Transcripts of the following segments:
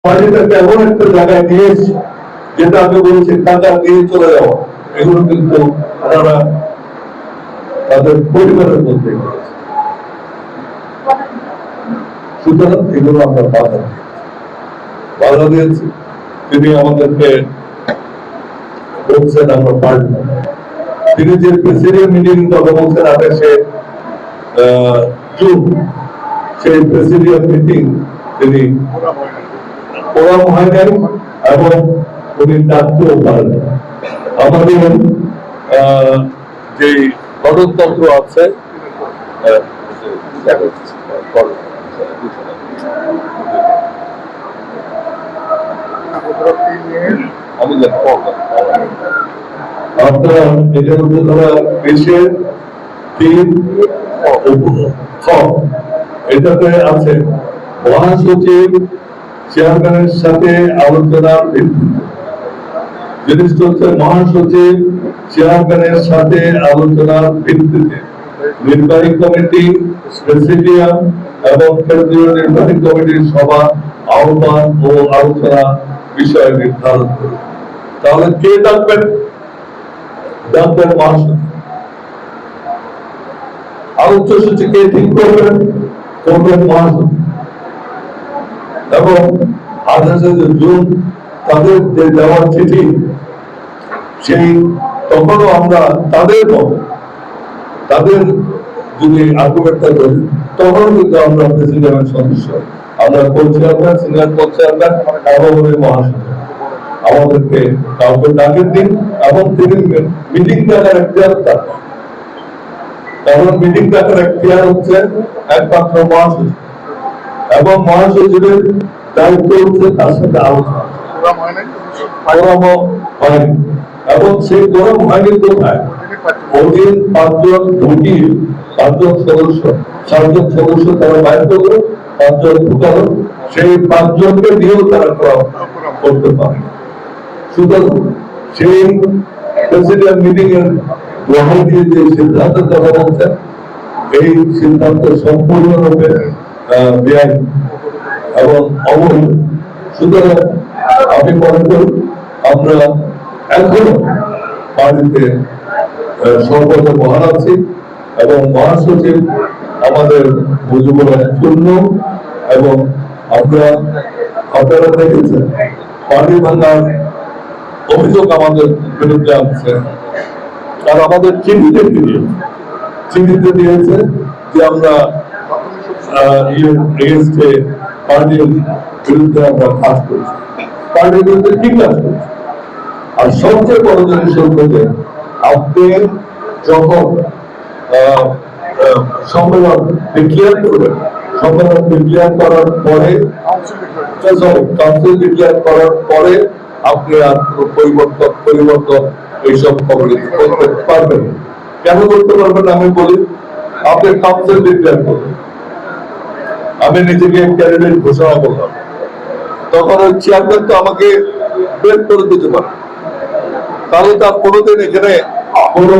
পার্টিটাকে এমন একটা জায়গায় নিয়ে এসেছে যেটা আমি বলছি টাকা নিয়ে চলে যাওয়া, এগুলো কিন্তু ওনারা তাদের পরিবারের মধ্যে করেছে। সুতরাং এগুলো আমরা বাধা দিয়েছি। তিনি আমাদেরকে বলছেন আমরা পারব না। তিনি যে প্রেসিডেন্ট মিটিং কথা বলছেন 28শে জুন, সেই প্রেসিডিয়াম মিটিং তিনি কোরাম হয় নাই এবং উনি ডাকতেও পারেন। আমাদের যে গণতন্ত্র আছে আপনারা এটার উপর তারা দেশের 3 এটাতে আছে মহাসচিব চেয়ারম্যানের সাথে আলোচনার ভিত্তিতে। জিনিসটা হচ্ছে মহাসচিব চেয়ারম্যানের সাথে আলোচনার ভিত্তিতে নির্বাহী কমিটি, প্রেসিডিয়াম এবং কেন্দ্রীয় নির্বাহী কমিটির সভা আহ্বান ও আলোচনা বিষয় নির্ধারণ করবে। তাহলে কে ডাকবেন? ডাকবেন মহাসচিব। আলোচ্য সূচি কে ঠিক করবেন? করবেন মহাসচিব। এবং 28শে জুন তাদের যে দেওয়ার চিঠি, সেই তখনও আমরা তাদের মতো তাদের যদি আর্গুমেন্টটা করি, তখন কিন্তু আমরা প্রেসিডেন্টের সদস্য, আমরা কো-চেয়ারম্যান, সিনিয়র কো-চেয়ারম্যান এবং মহাসচিব। আমাদেরকে কাউকে ডাকের দিন এবং তিনি মিটিং ডাকার এখতিয়ার তার, কারণ মিটিং ডাকার এখতিয়ার হচ্ছে একমাত্র মহাসচিব এবং মহাসচিবের দায়িত্ব হচ্ছে তার সাথে আলোচনা। হয়নি এবং সেই গরম হয়নি কোথায়? ওদিন 5 জন ঢুকিয়ে 5 জন সদস্য, 7 জন সদস্য তারা বাইর করলো, 5 জন ঢুকালো, সেই 5 জনকে দিয়েও তারা করতে পারে। সুতরাং সেই প্রেসিডেন্ট মিটিং এর গ্রহণ দিয়ে যে সিদ্ধান্ত দেওয়া হচ্ছে, এই সিদ্ধান্ত সম্পূর্ণরূপে বেআইনি এবং অবৈধ। সুতরাং আমি মনে করি আমরা এখনো পার্টিতে সর্বদা বহাল আছি এবং মহাসচিব আমাদের মুজিবুর শূন্য এবং আপনারা দেখেছেন পার্টি ভাঙার অভিযোগ আমাদের বিরুদ্ধে আসছে। আর আমাদের চিঠিতে দিয়েছে যে আমরা পার্টির বিরুদ্ধে আমরা কাজ করছি। পার্টির বিরুদ্ধে কি কাজ করছি? আর সবচেয়ে বড় জিনিস হচ্ছে আপনি যখন সম্মেলন ডিক্লেয়ার করবেন, সম্মেলন ডিক্লেয়ার করার পরে, কাউন্সিল ডিক্লেয়ার করার পরে আপনি আর পরিবর্তন এইসব কমিটি করতে পারবেন। কেন করতে পারবেন আমি বলি, আপনি কাউন্সিল ডিক্লেয়ার করবেন, আমি নিজেকে ক্যান্ডিডেট ঘোষণা করলাম, তখন ওই চেয়ারম্যান তো আমাকে বের করে দিতে পারে, তাহলে তার কোনোদিন এখানে কোনো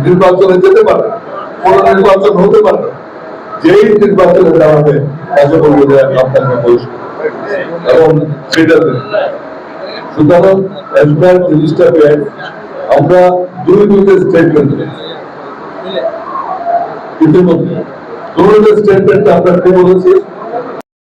নির্বাচনে যেতে পারে, কোন নির্বাচন হতে পারে না। যেই নির্বাচনে দাঁড়াবে তাকে বলবো যে আপনাকে বহিষ্কার এবং সেটা। সুতরাং জিনিসটা পেয়ে আমরা দুইটা স্টেটমেন্ট ইতিমধ্যে দুটো স্টেটমেন্ট আমরা কি বলেছি,